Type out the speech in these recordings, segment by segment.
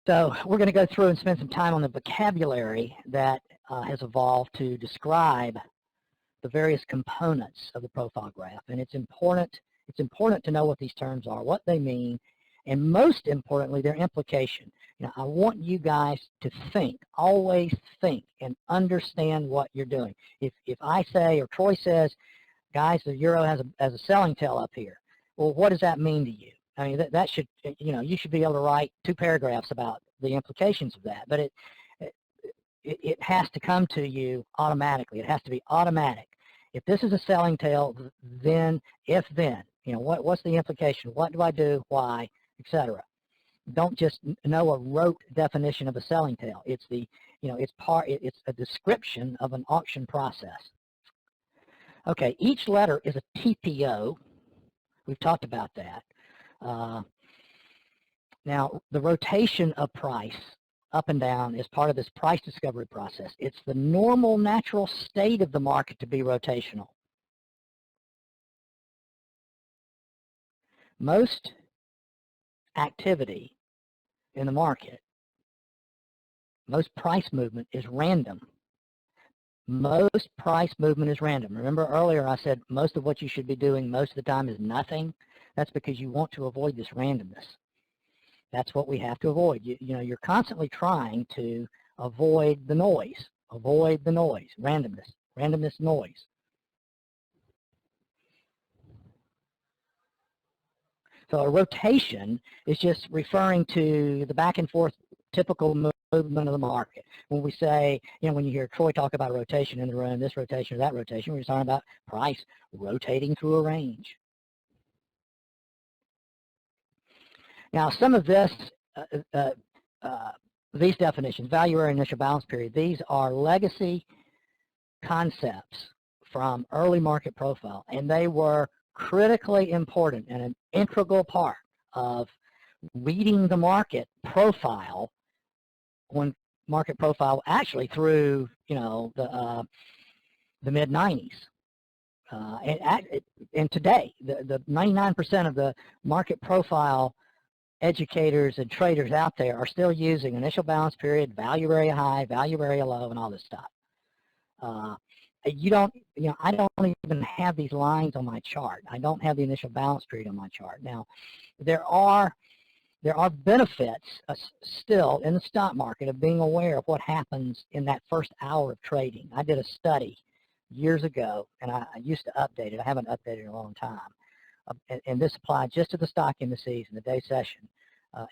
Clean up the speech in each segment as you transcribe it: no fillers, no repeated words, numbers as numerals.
So we're going to go through and spend some time on the vocabulary that has evolved to describe the various components of the profile graph. And it's important to know what these terms are, what they mean, and most importantly, their implication. You know, I want you guys to think, always think, and understand what you're doing. If I say, or Troy says, guys, the euro has a selling tail up here, well, what does that mean to you? I mean, that should, you know, you should be able to write 2 paragraphs about the implications of that, but it has to come to you automatically. It has to be automatic. If this is a selling tail, then, if then, you know, what's the implication? What do I do? Why? Etc. Don't just know a rote definition of a selling tail. It's the, you know, it's a description of an auction process. Okay, each letter is a TPO. We've talked about that. Now, the rotation of price up and down is part of this price discovery process. It's the normal, natural state of the market to be rotational. Most activity in the market, most price movement is random. Most price movement is random. Remember earlier I said most of what you should be doing most of the time is nothing? That's because you want to avoid this randomness. That's what we have to avoid. You know, you're constantly trying to avoid the noise, randomness, noise. So a rotation is just referring to the back and forth typical movement of the market. When we say, you know, when you hear Troy talk about rotation in the room, this rotation or that rotation, we're just talking about price rotating through a range. Now, some of this, these definitions, value area, initial balance period, these are legacy concepts from early market profile, and they were critically important and an integral part of reading the market profile when market profile actually through, you know, the mid-90s. And today, the 99% of the market profile educators and traders out there are still using initial balance period, value area high, value area low, and all this stuff. I don't even have these lines on my chart. I don't have the initial balance period on my chart. Now, there are benefits still in the stock market of being aware of what happens in that first hour of trading. I did a study years ago, and I used to update it. I haven't updated it in a long time. And this applied just to the stock indices in the day session.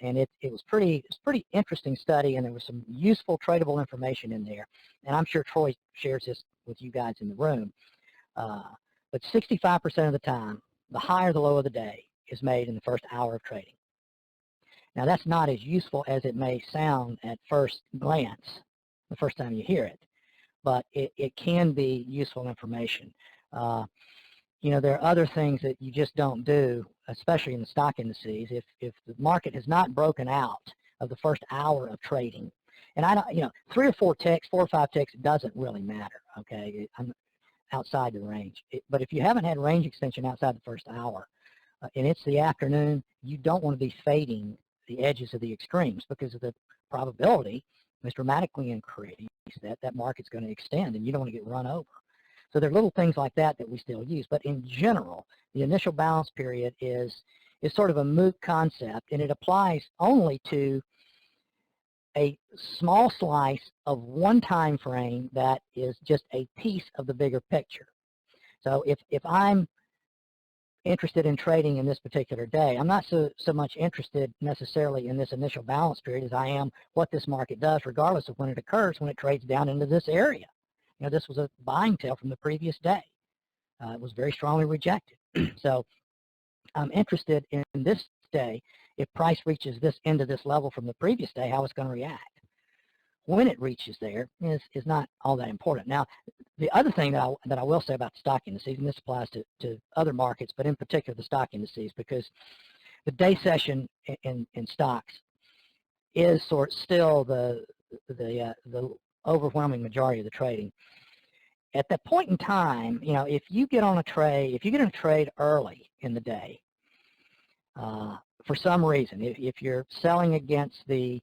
And it was pretty interesting study, and there was some useful tradable information in there. And I'm sure Troy shares this with you guys in the room. But 65% of the time, the high or the low of the day is made in the first hour of trading. Now, that's not as useful as it may sound at first glance, the first time you hear it, but it can be useful information. You know, there are other things that you just don't do, especially in the stock indices. If the market has not broken out of the first hour of trading, and I don't, you know, 3 or 4 ticks, 4 or 5 ticks, doesn't really matter, okay? I'm outside the range. But if you haven't had range extension outside the first hour, and it's the afternoon, you don't want to be fading the edges of the extremes because of the probability is dramatically increased that that market's going to extend, and you don't want to get run over. So there are little things like that that we still use. But in general, the initial balance period is sort of a moot concept, and it applies only to a small slice of one time frame that is just a piece of the bigger picture. So if I'm interested in trading in this particular day, I'm not so much interested necessarily in this initial balance period as I am what this market does, regardless of when it occurs, when it trades down into this area. You know, this was a buying tail from the previous day. It was very strongly rejected. So I'm interested in this day, if price reaches this end of this level from the previous day, how it's going to react. When it reaches there is not all that important. Now, the other thing that I will say about the stock indices, and this applies to other markets, but in particular the stock indices, because the day session in stocks is still the overwhelming majority of the trading. At that point in time, you know, if you get on a trade early in the day, for some reason, if you're selling against the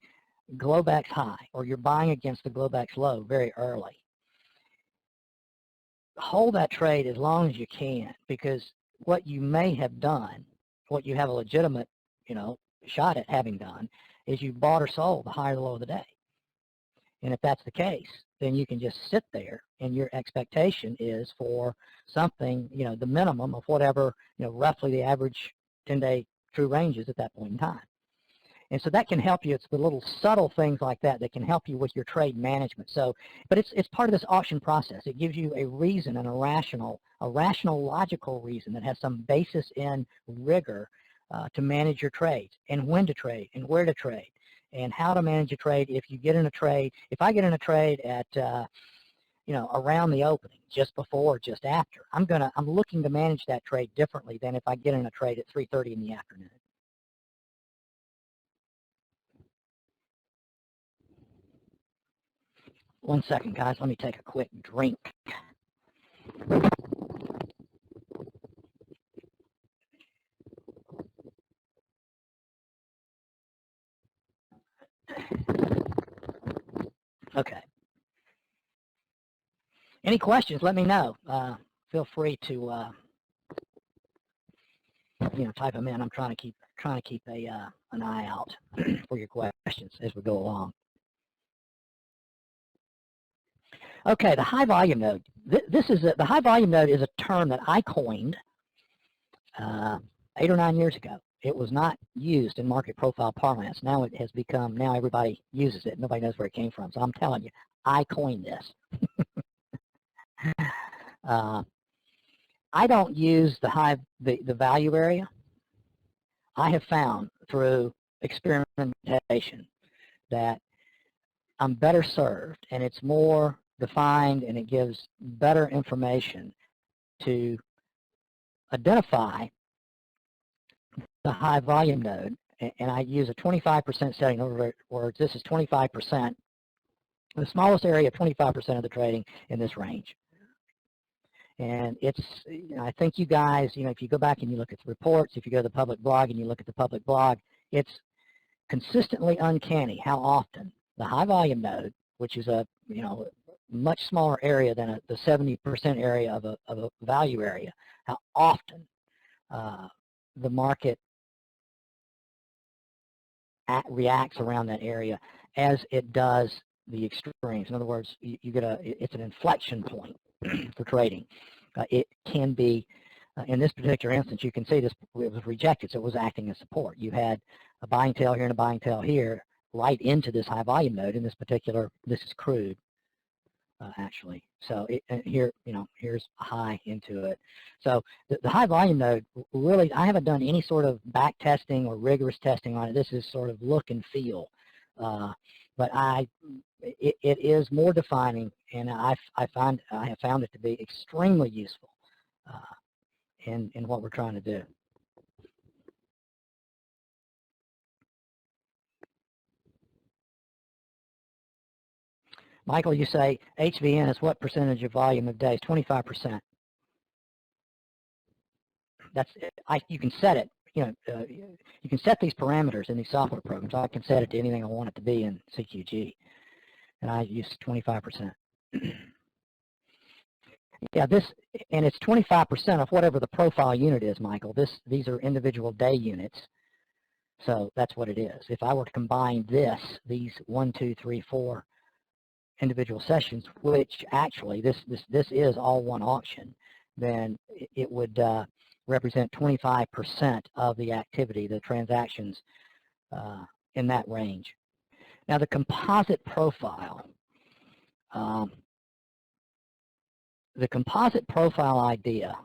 Globex high, or you're buying against the Globex low very early, hold that trade as long as you can, because what you may have done, what you have a legitimate, shot at having done, is you bought or sold the high or the low of the day. And if that's the case, then you can just sit there, and your expectation is for something, the minimum of whatever, roughly the average 10-day true range is at that point in time. And so that can help you. It's the little subtle things like that that can help you with your trade management. So, but it's part of this auction process. It gives you a reason and a rational, logical reason that has some basis in rigor to manage your trades, and when to trade, and where to trade, and how to manage a trade if you get in a trade. If I get in a trade at around the opening, just before or just after, I'm looking to manage that trade differently than if I get in a trade at 3:30 in the afternoon. One second, guys. Let me take a quick drink. Okay. Any questions? Let me know. Feel free to type them in. I'm trying to keep an eye out for your questions as we go along. Okay, the high volume node. The high volume node is a term that I coined 8 or 9 years ago. It was not used in market profile parlance. Now it has become. Now everybody uses it. Nobody knows where it came from. So I'm telling you, I coined this. I don't use the value area. I have found through experimentation that I'm better served, and it's more defined, and it gives better information to identify the high volume node. And I use a 25% setting. In other words, this is 25%, the smallest area, 25% of the trading in this range. And it's, I think you guys, if you go back and you look at the reports, if you go to the public blog and you look at the public blog, it's consistently uncanny how often the high volume node, which is a, much smaller area than the 70% area of a value area, how often the market reacts around that area as it does the extremes. In other words, you get it's an inflection point for trading. It can be, in this particular instance, you can see this, it was rejected, so it was acting as support. You had a buying tail here and a buying tail here right into this high volume node. In this particular, this is crude, actually. So here, here's a high into it. So the high volume node, really, I haven't done any sort of back testing or rigorous testing on it. This is sort of look and feel. But it is more defining, and I have found it to be extremely useful in what we're trying to do. Michael, you say HVN is what percentage of volume of days? 25%. That's you can set it. You can set these parameters in these software programs. I can set it to anything I want it to be in CQG, and I use 25%. Yeah, and it's 25% of whatever the profile unit is, Michael. These are individual day units, so that's what it is. If I were to combine these 1, 2, 3, 4 individual sessions, which actually this is all one auction, then it would represent 25% of the activity, the transactions in that range. Now the composite profile. The composite profile idea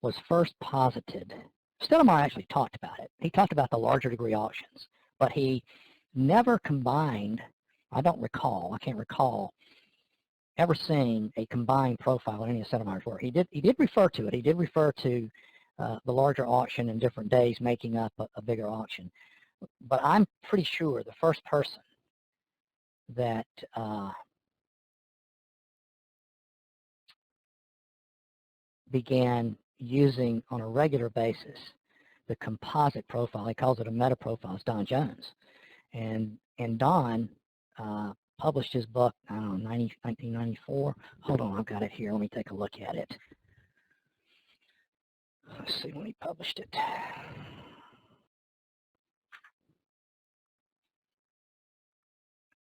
was first posited. Stoudemire actually talked about it. He talked about the larger degree auctions, but he never combined, I can't recall ever seeing a combined profile in any of Stoudemire's work. He did refer to it. He did refer to the larger auction in different days making up a bigger auction. But I'm pretty sure the first person that began using on a regular basis the composite profile, he calls it a meta profile, is Don Jones. And Don published his book, I don't know, 1994. Hold on, I've got it here. Let me take a look at it. Let's see when he published it.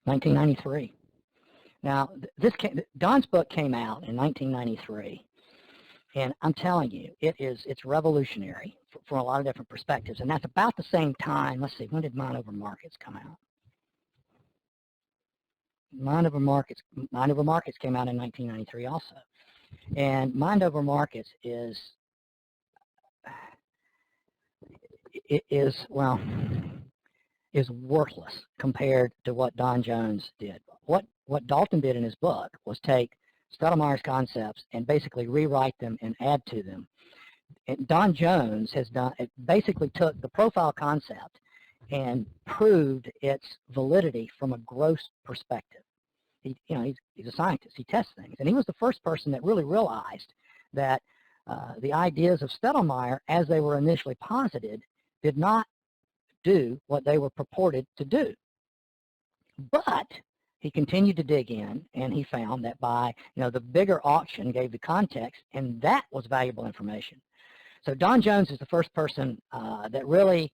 (1993). Now, Don's book came out in 1993, and I'm telling you, it's revolutionary for a lot of different perspectives, and that's about the same time. Let's see, when did Mind Over Markets come out? Mind Over Markets came out in 1993 also, and Mind Over Markets is worthless compared to what Don Jones did. What Dalton did in his book was take Stottlemyre's concepts and basically rewrite them and add to them. And Don Jones basically took the profile concept and proved its validity from a gross perspective. He's a scientist. He tests things, and he was the first person that really realized that the ideas of Stottlemyre, as they were initially posited, did not do what they were purported to do. But he continued to dig in, and he found that by, the bigger auction gave the context, and that was valuable information. So Don Jones is the first person that really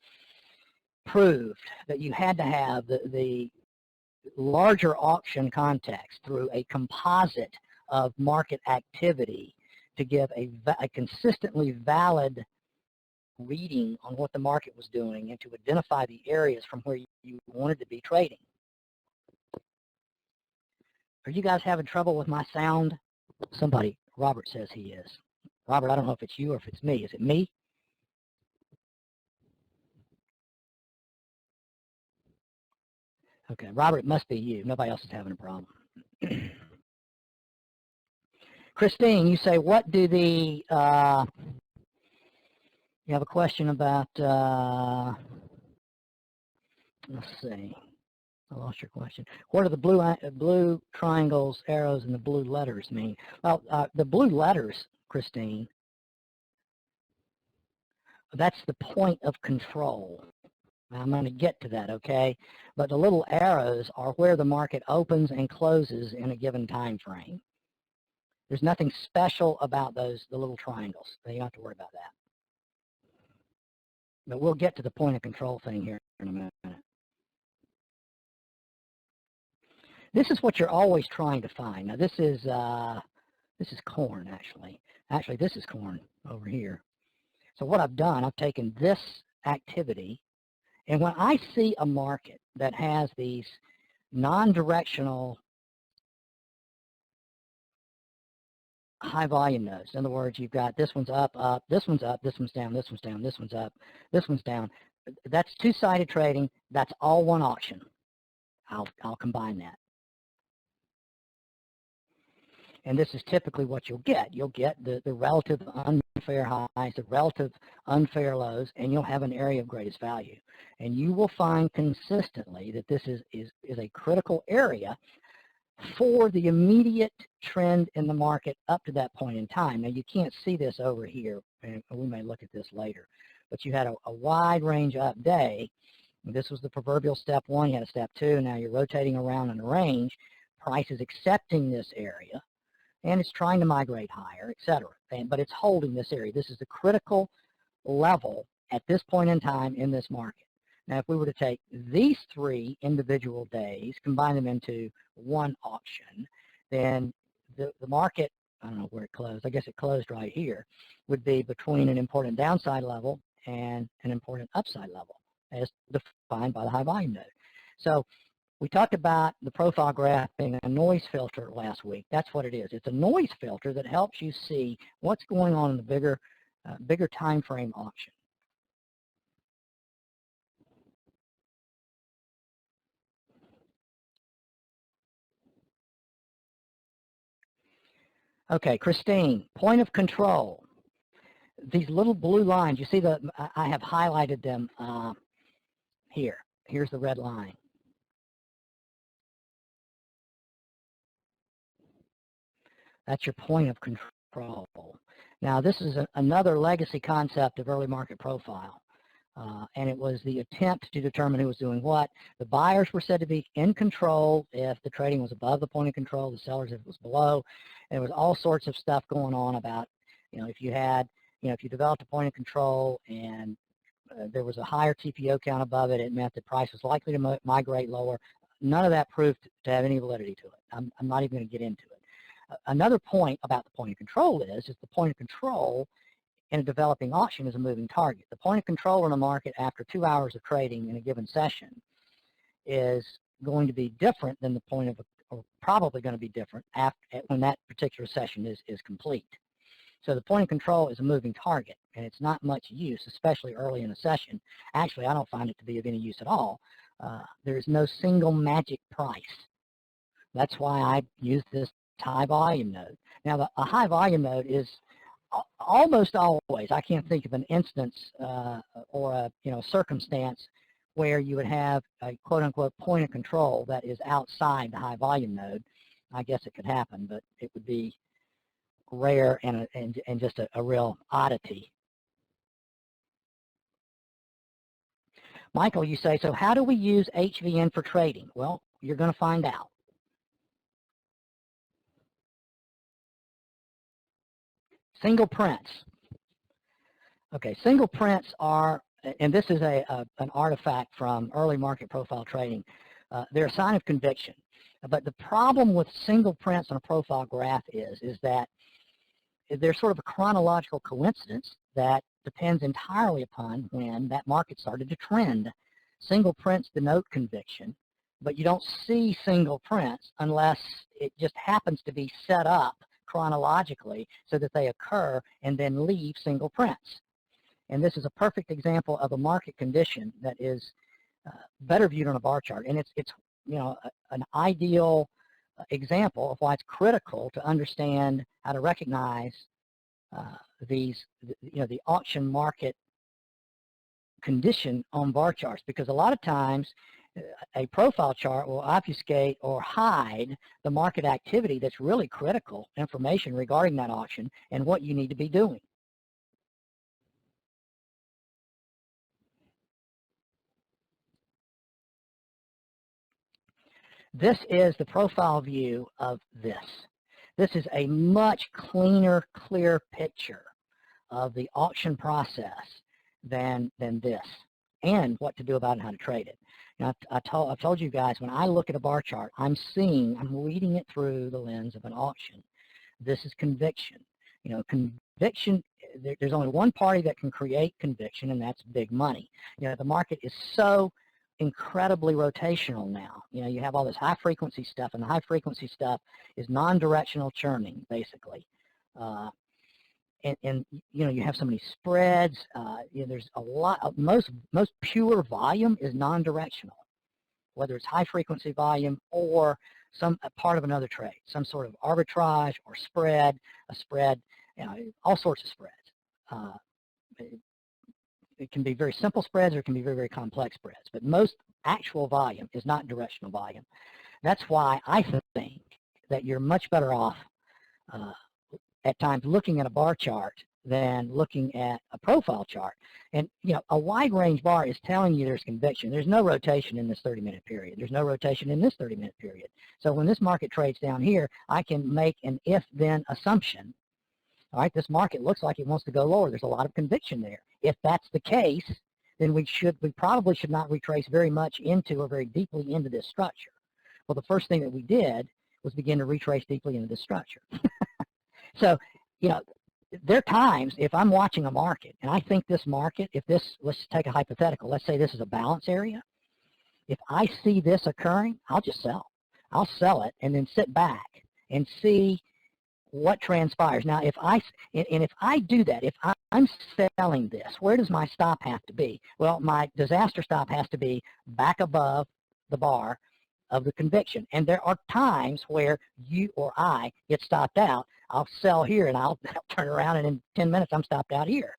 proved that you had to have the larger auction context through a composite of market activity to give a consistently valid reading on what the market was doing and to identify the areas from where you wanted to be trading. Are you guys having trouble with my sound? Somebody, Robert says he is. Robert, I don't know if it's you or if it's me. Is it me? Okay, Robert, it must be you. Nobody else is having a problem. Christine, you say, what do the, you have a question about, let's see, I lost your question. What do the blue triangles, arrows, and the blue letters mean? Well, the blue letters, Christine, that's the point of control. I'm going to get to that, okay? But the little arrows are where the market opens and closes in a given time frame. There's nothing special about the little triangles. You don't have to worry about that. But we'll get to the point of control thing here in a minute. This is what you're always trying to find. Now this is corn, actually. Actually, this is corn over here. So what I've done, I've taken this activity, and when I see a market that has these non-directional high volume nodes, in other words, you've got this one's up, this one's up, this one's down, this one's down, this one's up, this one's down. That's two-sided trading. That's all one auction. I'll combine that. And this is typically what you'll get. You'll get the relative unfair highs, the relative unfair lows, and you'll have an area of greatest value. And you will find consistently that this is a critical area for the immediate trend in the market up to that point in time. Now, you can't see this over here, and we may look at this later, but you had a wide range up day. This was the proverbial step one. You had a step two. Now you're rotating around in a range. Price is accepting this area, and it's trying to migrate higher, etc. But it's holding this area. This is the critical level at this point in time in this market. Now, if we were to take these three individual days, combine them into one auction, then the market, I don't know where it closed, I guess it closed right here, would be between an important downside level and an important upside level, as defined by the high volume node. So we talked about the profile graph being a noise filter last week. That's what it is. It's a noise filter that helps you see what's going on in the bigger time frame auction. Okay, Christine, point of control. These little blue lines, you see I have highlighted them here. Here's the red line. That's your point of control. Now, this is another legacy concept of early market profile. and it was the attempt to determine who was doing what. The buyers were said to be in control if the trading was above the point of control, the sellers if it was below. And there was all sorts of stuff going on about, if you had, if you developed a point of control and there was a higher TPO count above it, it meant the price was likely to migrate lower. None of that proved to have any validity to it. I'm not even going to get into it. Another point about the point of control is the point of control in a developing auction is a moving target. The point of control in the market after 2 hours of trading in a given session is going to be different than the point of, or probably going to be different after, when that particular session is complete. So the point of control is a moving target, and it's not much use, especially early in a session. Actually, I don't find it to be of any use at all. There is no single magic price. That's why I use this high volume node. Now, a high volume node is almost always, I can't think of an instance or a circumstance where you would have a quote-unquote point of control that is outside the high volume node. I guess it could happen, but it would be rare and just a real oddity. Michael, you say, so how do we use HVN for trading? Well, you're going to find out. Single prints. Okay, single prints are, and this is an artifact from early market profile trading, they're a sign of conviction. But the problem with single prints on a profile graph is that there's sort of a chronological coincidence that depends entirely upon when that market started to trend. Single prints denote conviction, but you don't see single prints unless it just happens to be set up chronologically so that they occur and then leave single prints. And this is a perfect example of a market condition that is better viewed on a bar chart. And it's an ideal example of why it's critical to understand how to recognize the auction market condition on bar charts, because a lot of times a profile chart will obfuscate or hide the market activity that's really critical information regarding that auction and what you need to be doing. This is the profile view of this. This is a much cleaner, clear picture of the auction process than this, and what to do about it and how to trade it. Now, I've told you guys, when I look at a bar chart, I'm reading it through the lens of an auction. This is conviction. Conviction, there's only one party that can create conviction, and that's big money. The market is so incredibly rotational now. You have all this high frequency stuff, and the high frequency stuff is non-directional churning, basically. And you have so many spreads. There's a lot of, most pure volume is non-directional, whether it's high frequency volume or a part of another trade, some sort of arbitrage or spread, a spread, all sorts of spreads. It can be very simple spreads, or it can be very, very complex spreads, but most actual volume is not directional volume. That's why I think that you're much better off at times looking at a bar chart than looking at a profile chart. And a wide range bar is telling you there's conviction. There's no rotation in this 30-minute period. There's no rotation in this 30-minute period. So when this market trades down here, I can make an if-then assumption. All right, this market looks like it wants to go lower. There's a lot of conviction there. If that's the case, then we probably should not retrace very much into or very deeply into this structure. Well, the first thing that we did was begin to retrace deeply into this structure. So, there are times if I'm watching a market and I think this market, let's take a hypothetical, let's say this is a balance area. If I see this occurring, I'll just sell. I'll sell it and then sit back and see what transpires. Now, if I do that, if I'm selling this, where does my stop have to be? Well, my disaster stop has to be back above the bar of the conviction. And there are times where you or I get stopped out. I'll sell here and I'll turn around, and in 10 minutes I'm stopped out here.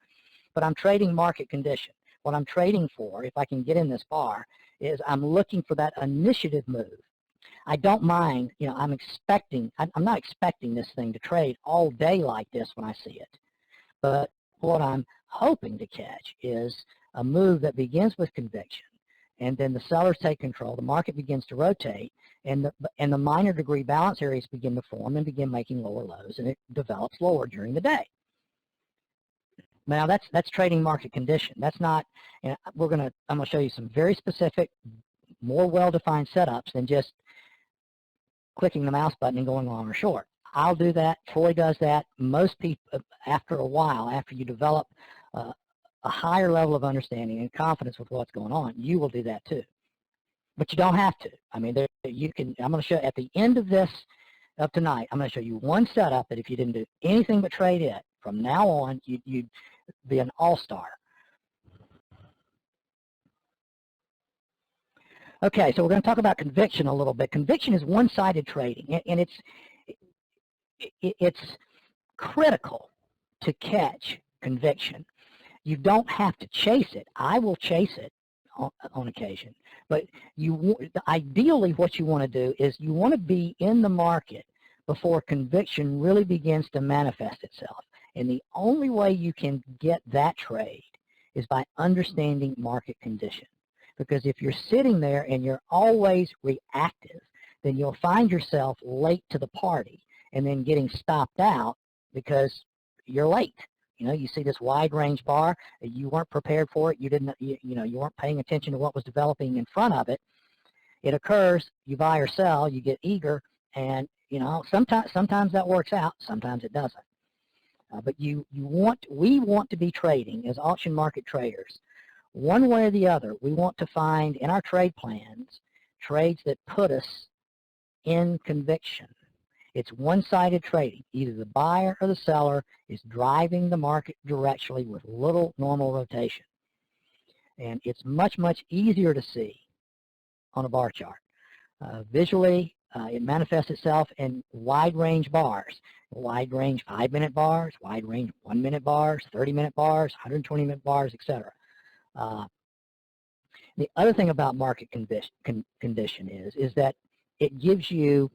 But I'm trading market condition. What I'm trading for, if I can get in this bar, is I'm looking for that initiative move. I don't mind, I'm not expecting this thing to trade all day like this when I see it. But what I'm hoping to catch is a move that begins with conviction, and then the sellers take control, the market begins to rotate, and the minor degree balance areas begin to form and begin making lower lows, and it develops lower during the day. Now that's trading market condition. That's not, and I'm going to show you some very specific, more well-defined setups than just clicking the mouse button and going long or short. I'll do that. Troy does that. Most people, after a while, after you develop a higher level of understanding and confidence with what's going on, you will do that too. But you don't have to. I mean, you can. I'm going to show at the end of this, of tonight, I'm going to show you one setup that if you didn't do anything but trade it, from now on, you'd be an all-star. Okay, so we're going to talk about conviction a little bit. Conviction is one-sided trading, and it's critical to catch conviction. You don't have to chase it. I will chase it on occasion, but ideally what you want to do is you want to be in the market before conviction really begins to manifest itself. And the only way you can get that trade is by understanding market condition. Because if you're sitting there and you're always reactive, then you'll find yourself late to the party and then getting stopped out because you're late. You know, you see this wide range bar, you weren't prepared for it, you weren't paying attention to what was developing in front of it. It occurs, you buy or sell, you get eager, and sometimes that works out, sometimes it doesn't. But we want to be trading as auction market traders. One way or the other, we want to find in our trade plans trades that put us in conviction. It's one-sided trading. Either the buyer or the seller is driving the market directionally with little normal rotation. And it's much, much easier to see on a bar chart. Visually, it manifests itself in wide range bars, wide range 5-minute bars, wide range 1-minute bars, 30-minute bars, 120-minute bars, etc. The other thing about market condition is that it gives you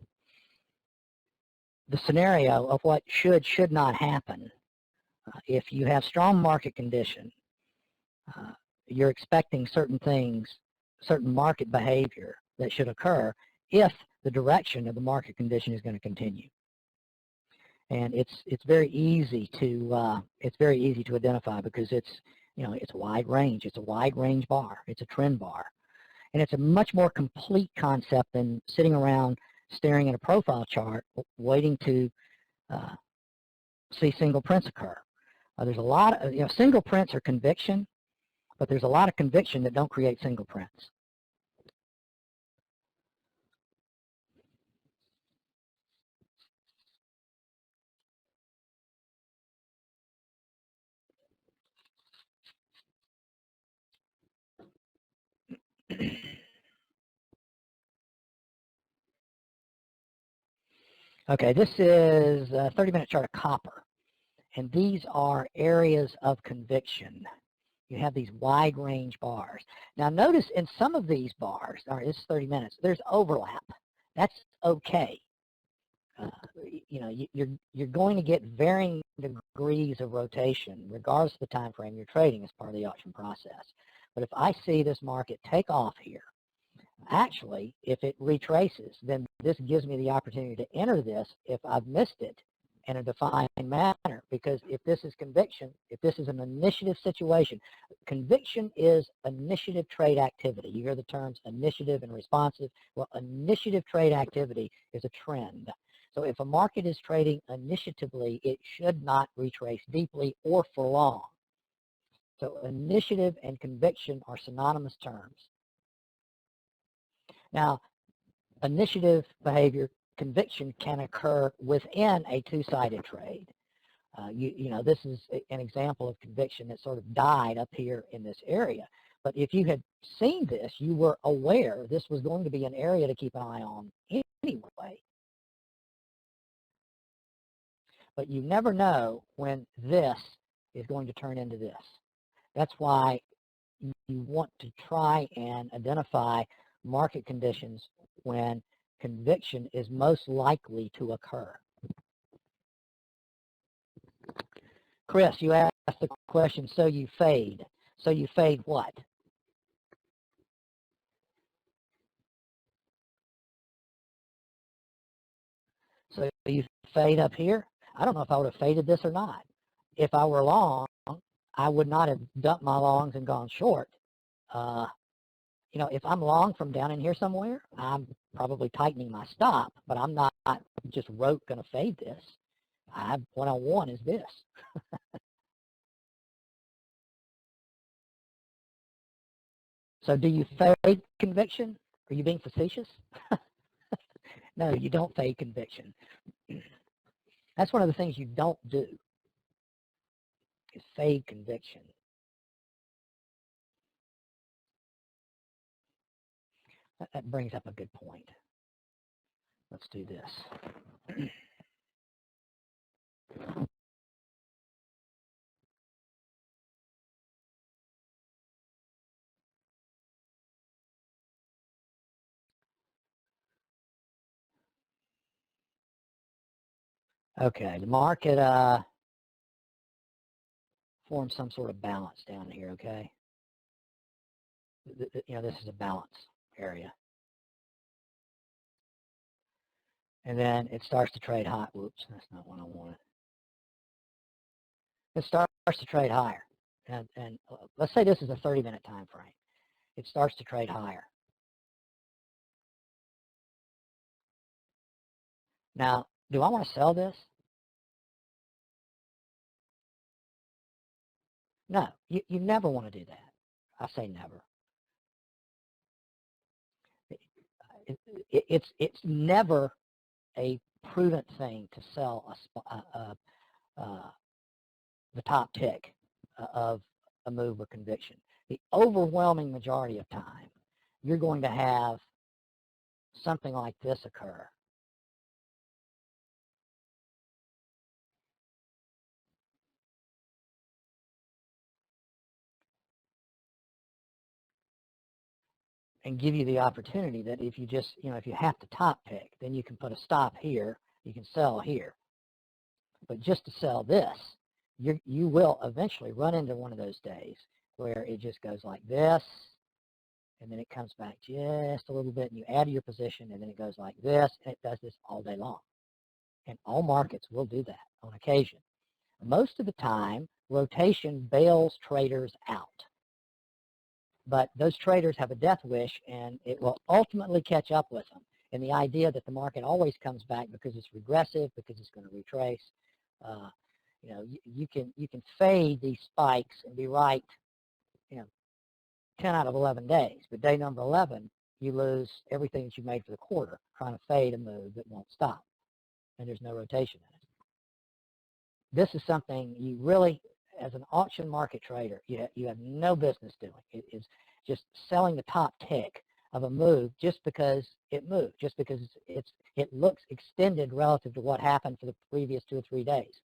the scenario of what should not happen. If you have strong market condition, you're expecting certain things, certain market behavior that should occur if the direction of the market condition is going to continue. And it's very easy to identify because it's a wide range. It's a wide range bar. It's a trend bar, and it's a much more complete concept than sitting around staring at a profile chart waiting to see single prints occur. There's a lot of single prints are conviction, but there's a lot of conviction that don't create single prints. Okay, this is a 30-minute chart of copper, and these are areas of conviction. You have these wide range bars. Now notice in some of these bars, all right, this is 30 minutes, there's overlap. That's okay. You're going to get varying degrees of rotation regardless of the time frame you're trading as part of the auction process. But if I see this market take off here, actually, if it retraces, then this gives me the opportunity to enter this if I've missed it in a defined manner. Because if this is conviction, if this is an initiative situation, conviction is initiative trade activity. You hear the terms initiative and responsive. Well, initiative trade activity is a trend. So if a market is trading initiatively, it should not retrace deeply or for long. So initiative and conviction are synonymous terms. Now, initiative behavior, conviction can occur within a two-sided trade. This is an example of conviction that sort of died up here in this area. But if you had seen this, you were aware this was going to be an area to keep an eye on anyway. But you never know when this is going to turn into this. That's why you want to try and identify market conditions when conviction is most likely to occur. Chris, you asked the question, so you fade. So you fade what? So you fade up here. I don't know if I would have faded this or not. If I were long, I would not have dumped my longs and gone short. You know, if I'm long from down in here somewhere, I'm probably tightening my stop, but I'm not just rote going to fade this. What I want is this. So do you fade conviction? Are you being facetious? No, you don't fade conviction. That's one of the things you don't do, is fade conviction. That brings up a good point. Let's do this. Okay, the market forms some sort of balance down here, okay? You know, this is a balance area. And then it starts to trade high. Whoops, that's not what I wanted. It starts to trade higher. And let's say this is a 30-minute time frame. It starts to trade higher. Now, do I want to sell this? No, you never want to do that. I say never. It's never a prudent thing to sell the top tick of a move or conviction. The overwhelming majority of time, you're going to have something like this occur. And give you the opportunity that if you just, you know, if you have to top pick, then you can put a stop here, you can sell here. But just to sell this, you will eventually run into one of those days where it just goes like this, and then it comes back just a little bit, and you add to your position, and then it goes like this, and it does this all day long. And all markets will do that on occasion. Most of the time, rotation bails traders out. But those traders have a death wish, and it will ultimately catch up with them. And the idea that the market always comes back because it's regressive, because it's going to retrace. You know, you can fade these spikes and be right, you know, 10 out of 11 days. But day number 11, you lose everything that you made for the quarter trying to fade a move that won't stop, and there's no rotation in it. This is something you really, as an auction market trader, you have no business doing. It is just selling the top tick of a move just because it moved, just because it looks extended relative to what happened for the previous 2 or 3 days.